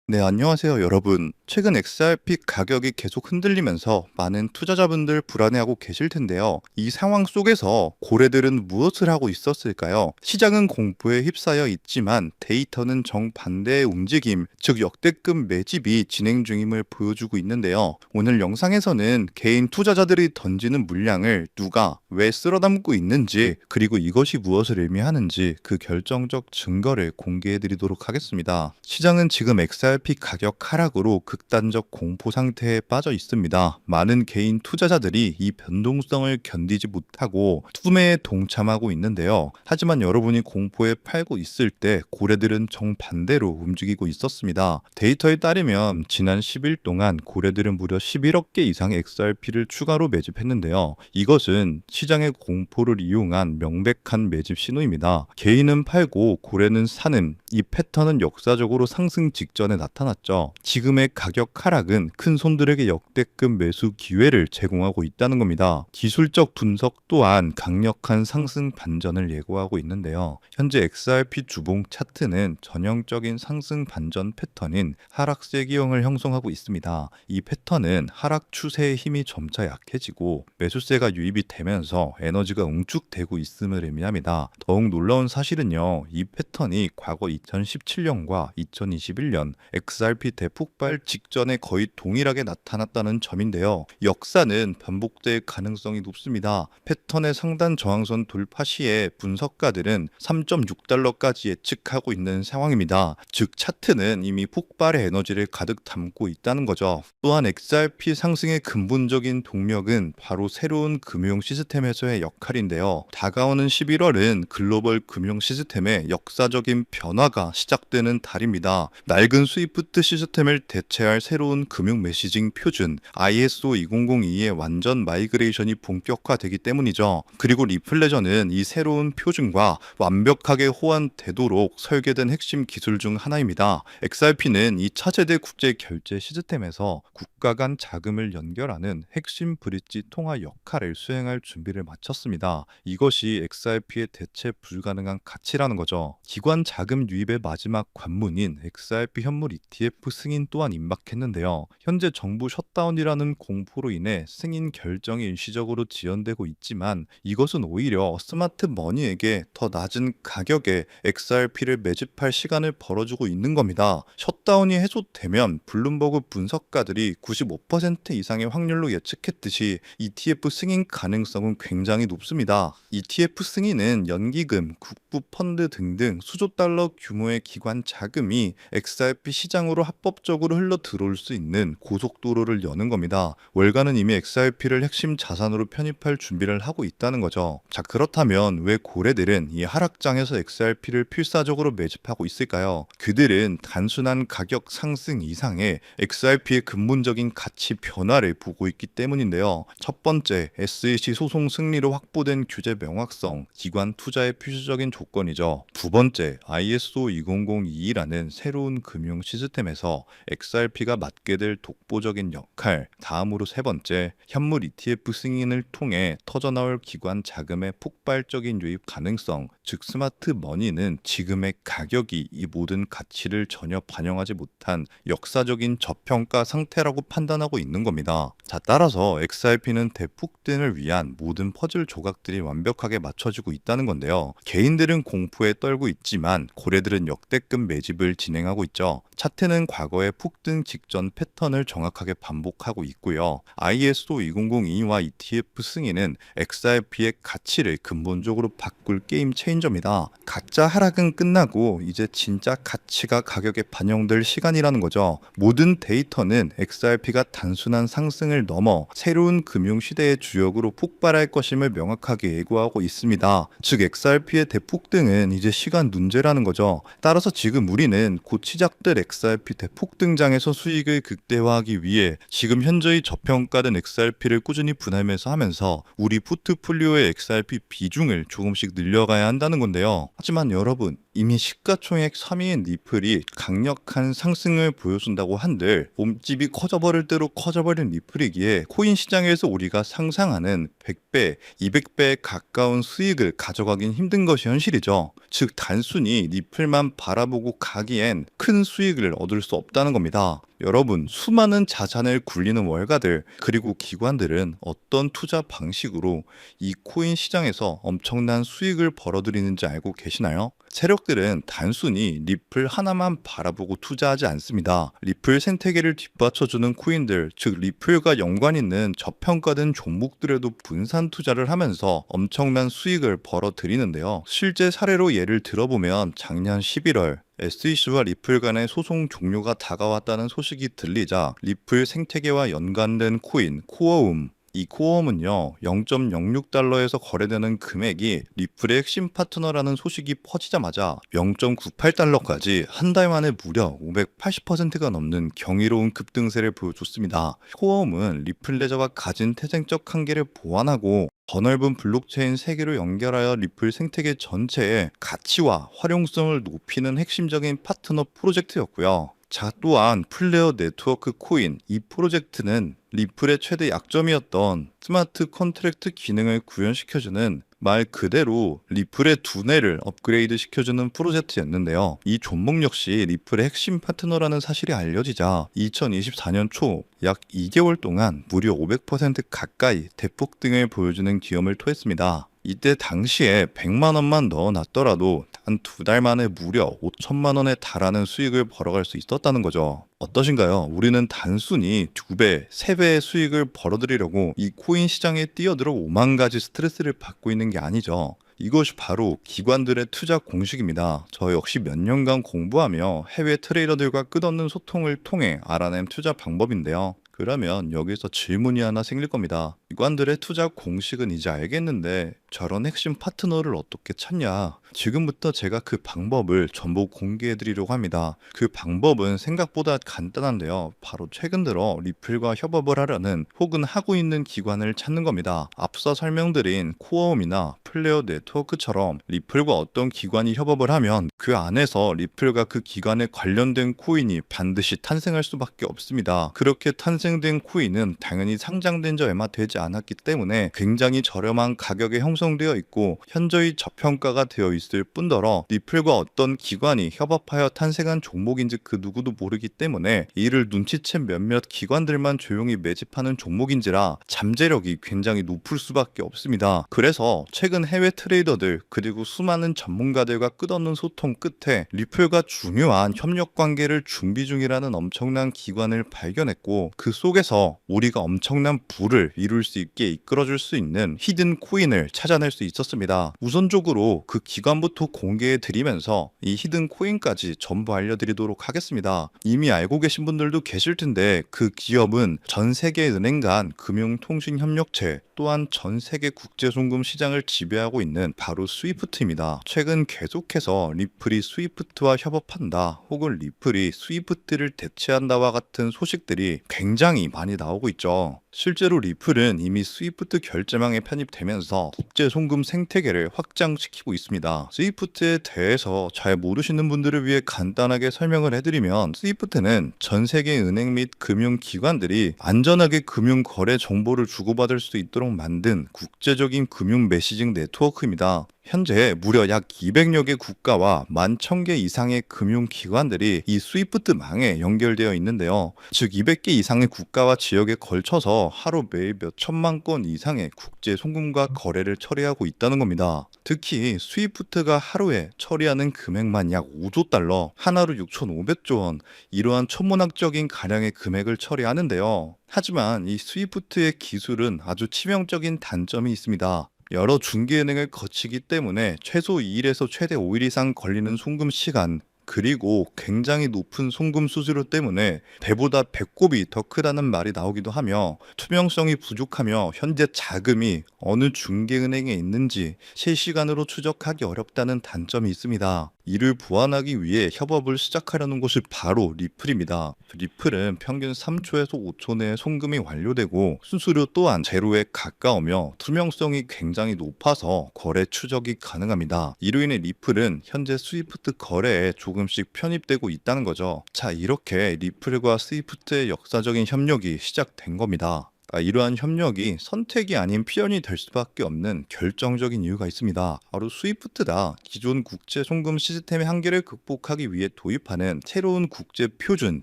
네, 안녕하세요, 여러분. 최근 XRP 가격이 계속 흔들리면서 많은 투자자분들 불안해하고 계실 텐데요. 이 상황 속에서 고래들은 무엇을 하고 있었을까요? 시장은 공포에 휩싸여 있지만 데이터는 정반대의 움직임, 즉 역대급 매집이 진행 중임을 보여주고 있는데요. 오늘 영상에서는 개인 투자자들이 던지는 물량을 누가 왜 쓸어 담고 있는지, 그리고 이것이 무엇을 의미하는지 그 결정적 증거를 공개해 드리도록 하겠습니다. 시장은 지금 XRP 가격 하락으로 극단적 공포 상태에 빠져 있습니다. 많은 개인 투자자들이 이 변동성을 견디지 못하고 투매에 동참하고 있는데요. 하지만 여러분이 공포에 팔고 있을 때 고래들은 정반대로 움직이고 있었습니다. 데이터에 따르면 지난 10일 동안 고래들은 무려 11억 개 이상의 XRP를 추가로 매집했는데요. 이것은 시장의 공포를 이용한 명백한 매집 신호입니다. 개인은 팔고 고래는 사는 이 패턴은 역사적으로 상승 직전에 나타났죠. 지금의 가격 하락은 큰 손들에게 역대급 매수 기회를 제공하고 있다는 겁니다. 기술적 분석 또한 강력한 상승 반전을 예고하고 있는데요. 현재 XRP 주봉 차트는 전형적인 상승 반전 패턴인 하락세 기형을 형성하고 있습니다. 이 패턴은 하락 추세의 힘이 점차 약해지고 매수세가 유입이 되면서 에너지가 응축되고 있음을 의미합니다. 더욱 놀라운 사실은요, 이 패턴이 과거 2017년과 2021년 XRP 대폭발 직전에 거의 동일하게 나타났다는 점인데요. 역사는 반복될 가능성이 높습니다. 패턴의 상단 저항선 돌파 시에 분석가들은 3.6달러까지 예측하고 있는 상황입니다. 즉 차트는 이미 폭발의 에너지를 가득 담고 있다는 거죠. 또한 XRP 상승의 근본적인 동력은 바로 새로운 금융 시스템에서의 역할인데요. 다가오는 11월은 글로벌 금융 시스템의 역사적인 변화가 시작되는 달입니다. 낡은 스위프트 시스템을 대체할 새로운 금융 메시징 표준 ISO 2002의 완전 마이그레이션이 본격화되기 때문이죠. 그리고 리플레저는 이 새로운 표준과 완벽하게 호환되도록 설계된 핵심 기술 중 하나입니다. XRP는 이 차세대 국제 결제 시스템에서 국가 간 자금을 연결하는 핵심 브릿지 통화 역할을 수행할 준비를 마쳤습니다. 이것이 XRP의 대체 불가능한 가치라는 거죠. 기관 자금 유입의 마지막 관문인 XRP 현물 ETF 승인 또한 임박했는데요. 현재 정부 셧다운이라는 공포로 인해 승인 결정이 일시적으로 지연되고 있지만 이것은 오히려 스마트 머니에게 더 낮은 가격에 XRP를 매집할 시간을 벌어주고 있는 겁니다. 셧다운이 해소되면 블룸버그 분석가들이 95% 이상의 확률로 예측했듯이 ETF 승인 가능성은 굉장히 높습니다. ETF 승인은 연기금, 국부 펀드 등등 수조 달러 규모의 기관 자금이 XRP 시장으로 합법적으로 흘러 들어올 수 있는 고속도로를 여는 겁니다. 월가는 이미 XRP를 핵심 자산으로 편입할 준비를 하고 있다는 거죠. 자, 그렇다면 왜 고래들은 이 하락장에서 XRP를 필사적으로 매집하고 있을까요? 그들은 단순한 가격 상승 이상의 XRP의 근본적인 가치 변화를 보고 있기 때문인데요. 첫 번째, SEC 소송 승리로 확보된 규제 명확성, 기관 투자의 필수적인 조건이죠. 두 번째, ISO 20022라는 새로운 금융 시스템에서 XRP가 맡게 될 독보적인 역할. 다음으로 세 번째, 현물 ETF 승인을 통해 터져나올 기관 자금의 폭발적인 유입 가능성, 즉 스마트 머니는 지금의 가격이 이 모든 가치를 전혀 반영하지 못한 역사적인 저평가 상태라고 판단하고 있는 겁니다. 자, 따라서 XRP는 대폭등을 위한 모든 퍼즐 조각들이 완벽하게 맞춰지고 있다는 건데요. 개인들은 공포에 떨고 있지만 고래들은 역대급 매집을 진행하고 있죠. 차트는 과거의 폭등 직전 패턴을 정확하게 반복하고 있고요. ISO 2002와 ETF 승인은 XRP의 가치를 근본적으로 바꿀 게임 체인저입니다. 가짜 하락은 끝나고 이제 진짜 가치가 가격에 반영될 시간이라는 거죠. 모든 데이터는 XRP가 단순한 상승을 넘어 새로운 금융 시대의 주역으로 폭발할 것임을 명확하게 예고하고 있습니다. 즉 XRP의 대폭등은 이제 시간 문제라는 거죠. 따라서 지금 우리는 곧 시작될 XRP 대폭등장에서 수익을 극대화하기 위해 지금 현저히 저평가된 XRP를 꾸준히 분할매수 하면서 우리 포트폴리오의 XRP 비중을 조금씩 늘려가야 한다는 건데요. 하지만 여러분, 이미 시가총액 3위인 리플이 강력한 상승을 보여준다고 한들 몸집이 커져버릴 대로 커져버린 리플이기에 코인 시장에서 우리가 상상하는 100배, 200배에 가까운 수익을 가져가긴 힘든 것이 현실이죠. 즉 단순히 리플만 바라보고 가기엔 큰 수익을 얻을 수 없다는 겁니다. 여러분, 수많은 자산을 굴리는 월가들 그리고 기관들은 어떤 투자 방식으로 이 코인 시장에서 엄청난 수익을 벌어들이는지 알고 계시나요? 세력들은 단순히 리플 하나만 바라보고 투자하지 않습니다. 리플 생태계를 뒷받쳐주는 코인들, 즉 리플과 연관 있는 저평가된 종목들에도 분산 투자를 하면서 엄청난 수익을 벌어들이는데요. 실제 사례로 예를 들어보면 작년 11월 SEC와 리플 간의 소송 종료가 다가왔다는 소식이 들리자 리플 생태계와 연관된 코인 코어움, 이 코어움은요 0.06달러에서 거래되는 금액이 리플의 핵심 파트너라는 소식이 퍼지자마자 0.98달러까지 한 달 만에 무려 580%가 넘는 경이로운 급등세를 보여줬습니다. 코어움은 리플 레저가 가진 태생적 한계를 보완하고 더 넓은 블록체인 세계로 연결하여 리플 생태계 전체의 가치와 활용성을 높이는 핵심적인 파트너 프로젝트였고요. 자, 또한 플레어 네트워크 코인, 이 프로젝트는 리플의 최대 약점이었던 스마트 컨트랙트 기능을 구현시켜주는 말 그대로 리플의 두뇌를 업그레이드 시켜주는 프로젝트였는데요. 이 종목 역시 리플의 핵심 파트너라는 사실이 알려지자 2024년 초 약 2개월 동안 무려 500% 가까이 대폭등을 보여주는 기염을 토했습니다. 이때 당시에 100만 원만 넣어놨더라도 단 2달 만에 무려 5천만 원에 달하는 수익을 벌어갈 수 있었다는 거죠. 어떠신가요? 우리는 단순히 2배, 3배의 수익을 벌어들이려고 이 코인 시장에 뛰어들어 5만 가지 스트레스를 받고 있는 게 아니죠. 이것이 바로 기관들의 투자 공식입니다. 저 역시 몇 년간 공부하며 해외 트레이더들과 끝없는 소통을 통해 알아낸 투자 방법인데요. 그러면 여기서 질문이 하나 생길 겁니다. 기관들의 투자 공식은 이제 알겠는데 저런 핵심 파트너를 어떻게 찾냐? 지금부터 제가 그 방법을 전부 공개해 드리려고 합니다. 그 방법은 생각보다 간단한데요. 바로 최근 들어 리플과 협업을 하려는 혹은 하고 있는 기관을 찾는 겁니다. 앞서 설명드린 코어움이나 플레어 네트워크처럼 리플과 어떤 기관이 협업을 하면 그 안에서 리플과 그 기관에 관련된 코인이 반드시 탄생할 수밖에 없습니다. 그렇게 탄생된 코인은 당연히 상장된 지 얼마 되지 않았기 때문에 굉장히 저렴한 가격에 형성되어 있고 현저히 저평가가 되어 있을 뿐더러 리플과 어떤 기관이 협업하여 탄생한 종목인지 그 누구도 모르기 때문에 이를 눈치챈 몇몇 기관들만 조용히 매집하는 종목인지라 잠재력이 굉장히 높을 수밖에 없습니다. 그래서 최근 해외 트레이더들 그리고 수많은 전문가들과 끝없는 소통 끝에 리플과 중요한 협력 관계를 준비 중이라는 엄청난 기관을 발견했고 그 속에서 우리가 엄청난 부를 이룰 수 있게 이끌어줄 수 있는 히든 코인을 찾아낼 수 있었습니다. 우선적으로 그 기관부터 공개해 드리면서 이 히든 코인까지 전부 알려드리도록 하겠습니다. 이미 알고 계신 분들도 계실 텐데 그 기업은 전 세계 은행 간 금융통신협력체 또한 전 세계 국제송금 시장을 지배하고 있는 바로 스위프트입니다. 최근 계속해서 리플이 스위프트와 협업한다 혹은 리플이 스위프트를 대체한다와 같은 소식들이 굉장히 많이 나오고 있죠. 실제로 리플은 이미 스위프트 결제망에 편입되면서 국제 송금 생태계를 확장시키고 있습니다. 스위프트에 대해서 잘 모르시는 분들을 위해 간단하게 설명을 해드리면 스위프트는 전 세계 은행 및 금융기관들이 안전하게 금융 거래 정보를 주고받을 수 있도록 만든 국제적인 금융 메시징 네트워크입니다. 현재 무려 약 200여 개 국가와 11,000개 이상의 금융기관들이 이 스위프트망에 연결되어 있는데요. 즉 200개 이상의 국가와 지역에 걸쳐서 하루 매일 몇 천만 건 이상의 국제 송금과 거래를 처리하고 있다는 겁니다. 특히 스위프트가 하루에 처리하는 금액만 약 5조 달러, 하나로 6,500조 원, 이러한 천문학적인 가량의 금액을 처리하는데요. 하지만 이 스위프트의 기술은 아주 치명적인 단점이 있습니다. 여러 중개은행을 거치기 때문에 최소 2일에서 최대 5일 이상 걸리는 송금 시간, 그리고 굉장히 높은 송금 수수료 때문에 배보다 배꼽이 더 크다는 말이 나오기도 하며 투명성이 부족하며 현재 자금이 어느 중개은행에 있는지 실시간으로 추적하기 어렵다는 단점이 있습니다. 이를 보완하기 위해 협업을 시작하려는 곳이 바로 리플입니다. 리플은 평균 3초에서 5초 내에 송금이 완료되고 수수료 또한 제로에 가까우며 투명성이 굉장히 높아서 거래 추적이 가능합니다. 이로 인해 리플은 현재 스위프트 거래에 조금씩 편입되고 있다는 거죠. 자, 이렇게 리플과 스위프트의 역사적인 협력이 시작된 겁니다. 이러한 협력이 선택이 아닌 필연이 될 수밖에 없는 결정적인 이유가 있습니다. 바로 스위프트다. 기존 국제 송금 시스템의 한계를 극복하기 위해 도입하는 새로운 국제 표준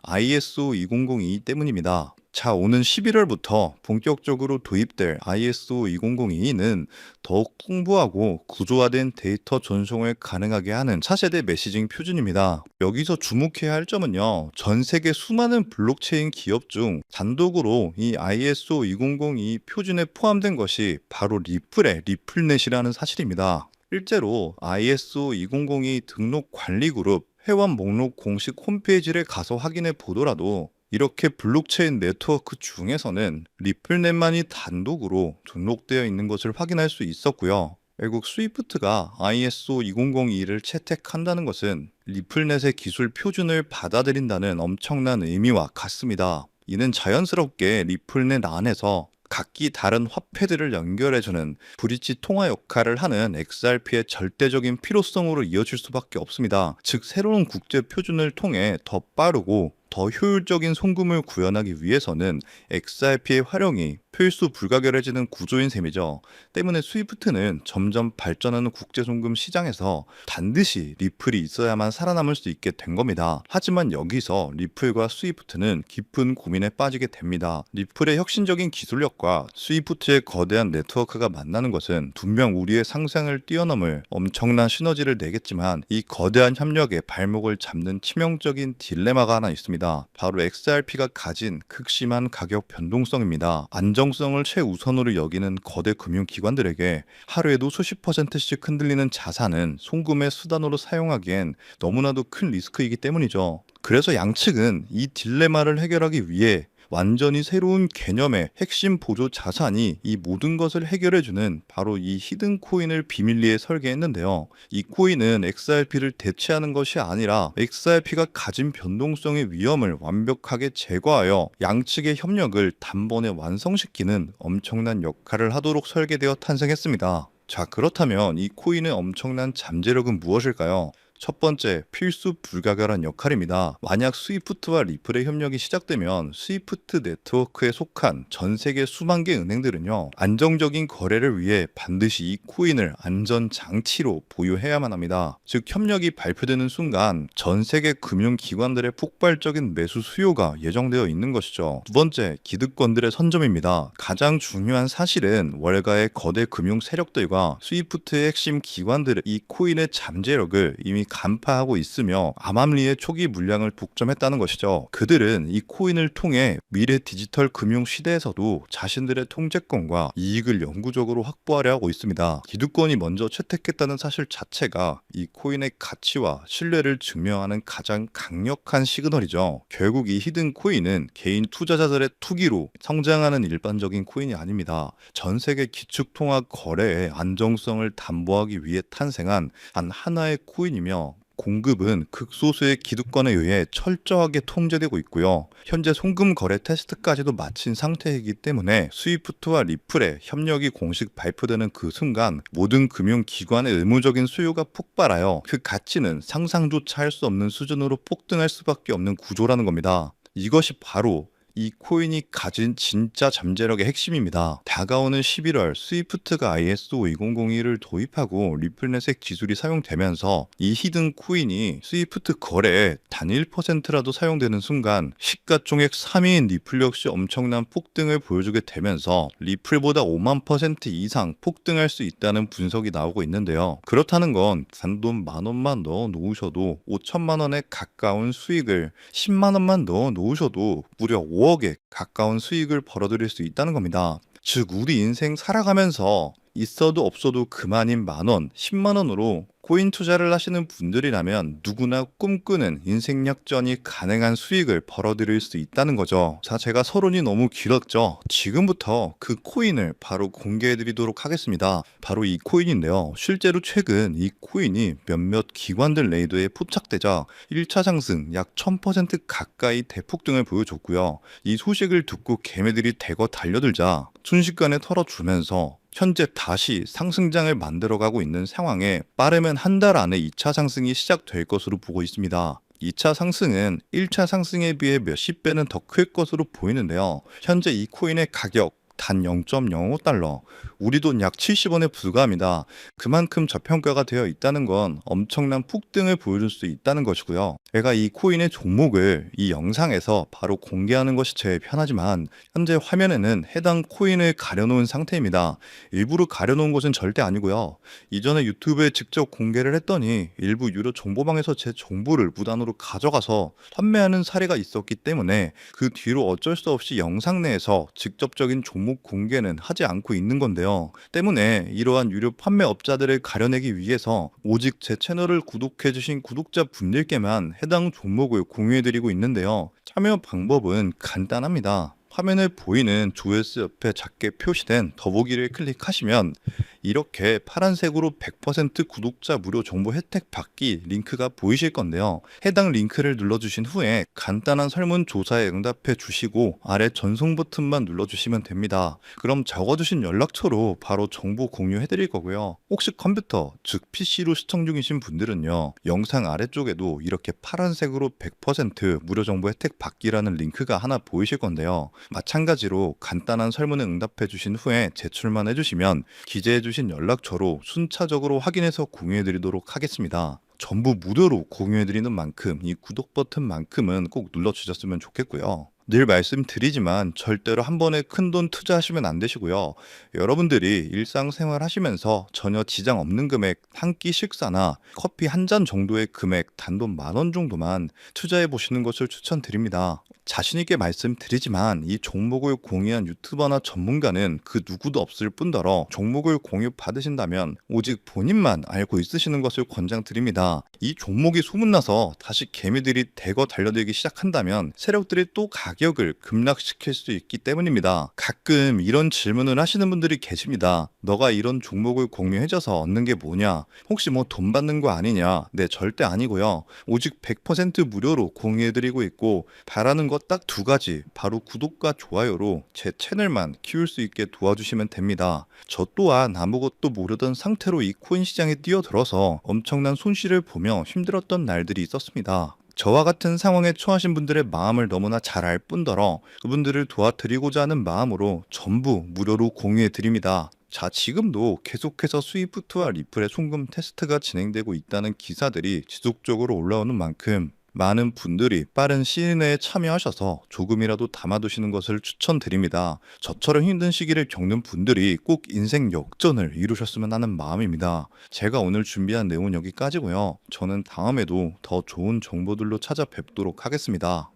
ISO 2002 때문입니다. 자, 오는 11월부터 본격적으로 도입될 ISO 2002는 더욱 풍부하고 구조화된 데이터 전송을 가능하게 하는 차세대 메시징 표준입니다. 여기서 주목해야 할 점은요, 전 세계 수많은 블록체인 기업 중 단독으로 이 ISO 2002 표준에 포함된 것이 바로 리플의 리플넷이라는 사실입니다. 실제로 ISO 2002 등록 관리 그룹 회원 목록 공식 홈페이지를 가서 확인해 보더라도 이렇게 블록체인 네트워크 중에서는 리플넷만이 단독으로 등록되어 있는 것을 확인할 수 있었고요. 결국 스위프트가 ISO 2002를 채택한다는 것은 리플넷의 기술 표준을 받아들인다는 엄청난 의미와 같습니다. 이는 자연스럽게 리플넷 안에서 각기 다른 화폐들을 연결해주는 브릿지 통화 역할을 하는 XRP의 절대적인 필요성으로 이어질 수밖에 없습니다. 즉, 새로운 국제 표준을 통해 더 빠르고 더 효율적인 송금을 구현하기 위해서는 XRP의 활용이 필수 불가결해지는 구조인 셈이죠. 때문에 스위프트는 점점 발전하는 국제송금 시장에서 반드시 리플이 있어야만 살아남을 수 있게 된 겁니다. 하지만 여기서 리플과 스위프트는 깊은 고민에 빠지게 됩니다. 리플의 혁신적인 기술력과 스위프트의 거대한 네트워크가 만나는 것은 분명 우리의 상상을 뛰어넘을 엄청난 시너지를 내겠지만 이 거대한 협력에 발목을 잡는 치명적인 딜레마가 하나 있습니다. 바로 XRP가 가진 극심한 가격 변동성입니다. 안정성을 최우선으로 여기는 거대 금융기관들에게 하루에도 수십 %씩 흔들리는 자산은 송금의 수단으로 사용하기엔 너무나도 큰 리스크이기 때문이죠. 그래서 양측은 이 딜레마를 해결하기 위해 완전히 새로운 개념의 핵심 보조 자산이 이 모든 것을 해결해주는 바로 이 히든 코인을 비밀리에 설계했는데요. 이 코인은 XRP를 대체하는 것이 아니라 XRP가 가진 변동성의 위험을 완벽하게 제거하여 양측의 협력을 단번에 완성시키는 엄청난 역할을 하도록 설계되어 탄생했습니다. 자, 그렇다면 이 코인의 엄청난 잠재력은 무엇일까요? 첫 번째, 필수 불가결한 역할입니다. 만약 스위프트와 리플의 협력이 시작되면 스위프트 네트워크에 속한 전 세계 수만 개 은행들은요, 안정적인 거래를 위해 반드시 이 코인을 안전 장치로 보유해야만 합니다. 즉, 협력이 발표되는 순간 전 세계 금융기관들의 폭발적인 매수 수요가 예정되어 있는 것이죠. 두 번째, 기득권들의 선점입니다. 가장 중요한 사실은 월가의 거대 금융 세력들과 스위프트의 핵심 기관들의 이 코인의 잠재력을 이미 간파하고 있으며 암암리의 초기 물량을 독점했다는 것이죠. 그들은 이 코인을 통해 미래 디지털 금융 시대에서도 자신들의 통제권과 이익을 영구적으로 확보하려 하고 있습니다. 기득권이 먼저 채택했다는 사실 자체가 이 코인의 가치와 신뢰를 증명하는 가장 강력한 시그널이죠. 결국 이 히든 코인은 개인 투자자들의 투기로 성장하는 일반적인 코인이 아닙니다. 전 세계 기축통화 거래의 안정성을 담보하기 위해 탄생한 단 하나의 코인이며 공급은 극소수의 기득권에 의해 철저하게 통제되고 있고요. 현재 송금 거래 테스트까지도 마친 상태이기 때문에 스위프트와 리플의 협력이 공식 발표되는 그 순간 모든 금융기관의 의무적인 수요가 폭발하여 그 가치는 상상조차 할 수 없는 수준으로 폭등할 수밖에 없는 구조라는 겁니다. 이것이 바로 이 코인이 가진 진짜 잠재력의 핵심입니다. 다가오는 11월 스위프트가 ISO 2002를 도입하고 리플넷의 기술이 사용되면서 이 히든 코인이 스위프트 거래에 단 1%라도 사용되는 순간 시가총액 3위인 리플 역시 엄청난 폭등을 보여주게 되면서 리플보다 5만 % 이상 폭등할 수 있다는 분석이 나오고 있는데요. 그렇다는 건 단돈 10,000원만 넣어 놓으셔도 5천만 원에 가까운 수익을 10만 원만 넣어 놓으셔도 무려 5억에 가까운 수익을 벌어들일 수 있다는 겁니다. 즉, 우리 인생 살아가면서 있어도 없어도 그만인 만 원, 10만 원으로 코인 투자를 하시는 분들이라면 누구나 꿈꾸는 인생 역전이 가능한 수익을 벌어들일 수 있다는 거죠. 자, 제가 서론이 너무 길었죠. 지금부터 그 코인을 바로 공개해 드리도록 하겠습니다. 바로 이 코인인데요. 실제로 최근 이 코인이 몇몇 기관들 레이더에 포착되자 1차 상승 약 1000% 가까이 대폭등을 보여줬고요. 이 소식을 듣고 개매들이 대거 달려들자 순식간에 털어주면서 현재 다시 상승장을 만들어가고 있는 상황에 빠르면 한 달 안에 2차 상승이 시작될 것으로 보고 있습니다. 2차 상승은 1차 상승에 비해 몇십 배는 더 클 것으로 보이는데요. 현재 이 코인의 가격 단 0.05달러, 우리 돈 약 70원에 불과합니다. 그만큼 저평가가 되어 있다는 건 엄청난 폭등을 보여줄 수 있다는 것이고요. 제가 이 코인의 종목을 이 영상에서 바로 공개하는 것이 제일 편하지만 현재 화면에는 해당 코인을 가려놓은 상태입니다. 일부러 가려놓은 것은 절대 아니고요. 이전에 유튜브에 직접 공개를 했더니 일부 유료 정보방에서 제 정보를 무단으로 가져가서 판매하는 사례가 있었기 때문에 그 뒤로 어쩔 수 없이 영상 내에서 직접적인 종목 공개는 하지 않고 있는 건데요. 때문에 이러한 유료 판매업자들을 가려내기 위해서 오직 제 채널을 구독해주신 구독자분들께만 해당 종목을 공유해드리고 있는데요. 참여 방법은 간단합니다. 화면에 보이는 조회수 옆에 작게 표시된 더보기를 클릭하시면 이렇게 파란색으로 100% 구독자 무료 정보 혜택 받기 링크가 보이실 건데요. 해당 링크를 눌러주신 후에 간단한 설문조사에 응답해 주시고 아래 전송 버튼만 눌러주시면 됩니다. 그럼 적어주신 연락처로 바로 정보 공유해 드릴 거고요. 혹시 컴퓨터, 즉 PC로 시청 중이신 분들은요. 영상 아래쪽에도 이렇게 파란색으로 100% 무료 정보 혜택 받기라는 링크가 하나 보이실 건데요. 마찬가지로 간단한 설문에 응답해 주신 후에 제출만 해주시면 기재해 주신 연락처로 순차적으로 확인해서 공유해 드리도록 하겠습니다. 전부 무료로 공유해 드리는 만큼 이 구독 버튼만큼은 꼭 눌러 주셨으면 좋겠고요. 늘 말씀드리지만 절대로 한 번에 큰돈 투자하시면 안 되시고요. 여러분들이 일상생활 하시면서 전혀 지장 없는 금액 한 끼 식사나 커피 한 잔 정도의 금액 단돈 10,000원 정도만 투자해 보시는 것을 추천드립니다. 자신 있게 말씀드리지만 이 종목을 공유한 유튜버나 전문가는 그 누구도 없을 뿐더러 종목을 공유 받으신다면 오직 본인만 알고 있으시는 것을 권장드립니다. 이 종목이 소문나서 다시 개미들이 대거 달려들기 시작한다면 세력들이 또 가격을 급락시킬 수 있기 때문입니다. 가끔 이런 질문을 하시는 분들이 계십니다. 너가 이런 종목을 공유해줘서 얻는 게 뭐냐? 혹시 뭐 돈 받는 거 아니냐? 네, 절대 아니고요. 오직 100% 무료로 공유해드리고 있고 바라는 것 딱 두 가지, 바로 구독과 좋아요로 제 채널만 키울 수 있게 도와주시면 됩니다. 저 또한 아무것도 모르던 상태로 이 코인 시장에 뛰어들어서 엄청난 손실을 보며 힘들었던 날들이 있었습니다. 저와 같은 상황에 처하신 분들의 마음을 너무나 잘 알 뿐더러 그분들을 도와드리고자 하는 마음으로 전부 무료로 공유해 드립니다. 자, 지금도 계속해서 스위프트와 리플의 송금 테스트가 진행되고 있다는 기사들이 지속적으로 올라오는 만큼 많은 분들이 빠른 시일 내에 참여하셔서 조금이라도 담아두시는 것을 추천드립니다. 저처럼 힘든 시기를 겪는 분들이 꼭 인생 역전을 이루셨으면 하는 마음입니다. 제가 오늘 준비한 내용은 여기까지고요. 저는 다음에도 더 좋은 정보들로 찾아뵙도록 하겠습니다.